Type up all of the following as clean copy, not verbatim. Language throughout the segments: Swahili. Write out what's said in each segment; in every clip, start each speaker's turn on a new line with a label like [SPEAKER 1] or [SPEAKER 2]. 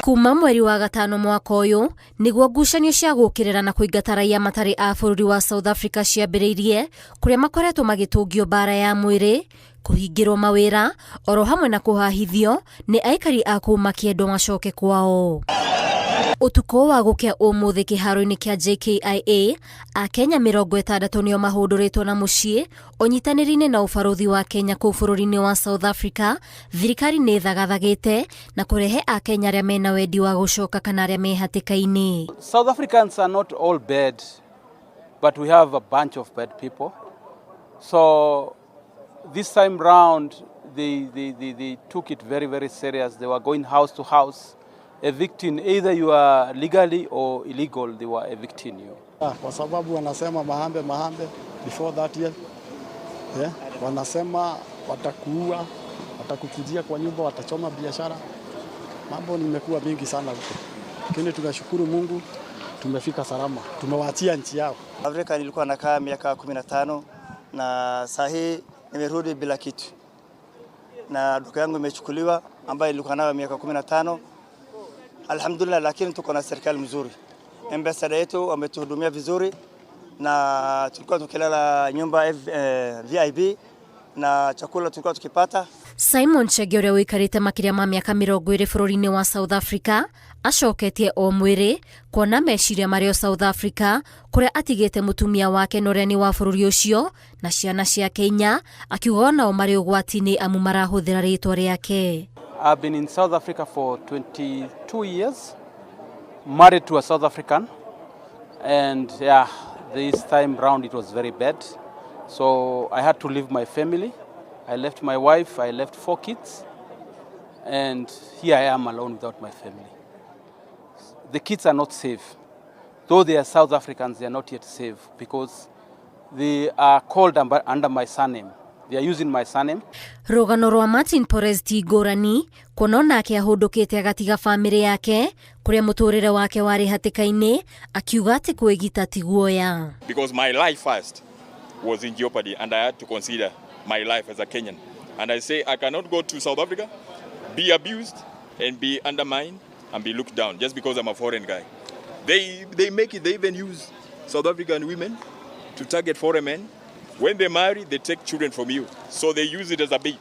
[SPEAKER 1] Kuuma mweri wa gatano mwaka uyu niguo ngucanio cia gũkĩrĩra na kũingata raia matarĩ a bũrũri wa South Africa ciambĩrĩirie kuria makoretwo magĩtũngio bara ya mwĩrĩ, kũhingĩrwo mawĩra oro hamwe na kũhahithio nĩ aikari a kũu makĩendwo macoke kwao. Ũtukũ wa gũkĩa ũmũthĩ kĩharo-inĩ kĩa JKIA, Akenya 60 nĩo mahũndũrĩtwo na mũciĩ ũnyitanĩri-inĩ na ũbarũthi wa Kenya kũu bũrũri-inĩ wa South Africa. Thirikari nĩ thagathagĩte na kũrehe Akenya arĩa mena wendi wa gũcoka kana arĩa me hatĩka-inĩ.
[SPEAKER 2] South Africans are not all bad, but we have a bunch of bad people. So this time round they took it very, very serious. They were going house to house, evicting, either you are legally or illegal, they were evicting you.
[SPEAKER 3] Kwa sababu wanasema mahambe before that year. Yeah, wanasema watakuua, watakukujia kwa nyumba, watachoma biashara. Mambo nimekuwa mingi sana huko. Lakini tunashukuru Mungu tumefika salama. Tumewaachia nchi yao.
[SPEAKER 4] Afrika nilikuwa nakaa miaka 15 na sahi nimerudi bila kitu. Na duka yangu imechukuliwa ambayo ilikuwa nayo miaka 15. Alhamdulillah, lakini tuko na serikali mzuri. Ambassador yetu wametuhudumia vizuri na tulikuwa tukilala nyumba VIP na chakula tulikuwa tukipata.
[SPEAKER 1] Simon Chege ũrĩa ũikarĩte makĩria ma mĩaka 20 bũrũri-inĩ wa South Africa acoketie o mwĩrĩ kuona meciria marĩ South Africa kũrĩa atigĩte mũtumia wake na ũrĩa nĩ wa bũrũri ũcio na ciana cia Kenya, akiuga nao marĩ ũgwati-inĩ amu marahũthĩra rĩtwa rĩake.
[SPEAKER 2] I've been in South Africa for 22 years, married to a South African, and yeah, this time round it was very bad. So I had to leave my family. I left my wife, I left 4 kids, and here I am alone without my family. The kids are not safe. Though they are South Africans, they are not yet safe because they are called under my surname. They are using my surname.
[SPEAKER 1] Rũgano rwa Martin Porres ti ngũrani, kuona onake ahũndũkĩte agatiga bamĩrĩ yake kũrĩa mũtũrĩre wake warĩ hatĩka-inĩ, akiuga atĩ kwĩgita ti guoya.
[SPEAKER 5] Because my life first was in jeopardy and I had to consider my life as a Kenyan. And I say I cannot go to South Africa, be abused and be undermined and be looked down just because I'm a foreign guy. They make it, they even use South African women to target foreign men. When they marry, they take children from you. So they use it as a bait.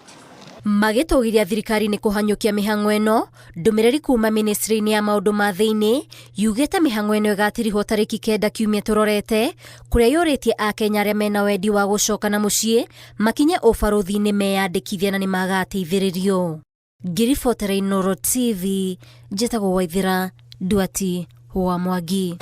[SPEAKER 1] Magĩtũgĩria thirikari nĩ kũhanyũkia mĩhang'o ĩno, ndũmĩrĩri kuuma ministry-inĩ ya maũndũ ma thĩinĩ yugĩte mĩhang'o ĩno ĩgatirihwo tarĩki 9 kiumia tũrorete, kũrĩa yũrĩtie Akenya arĩa mena wendi wa gũcoka na mũciĩ makinye ũbarũthi-inĩ meyandĩkithia na nĩ magateithĩrĩrio. Ngiribotera Inooro TV, njĩtagwo Waithĩra Nduati wa Mwangi.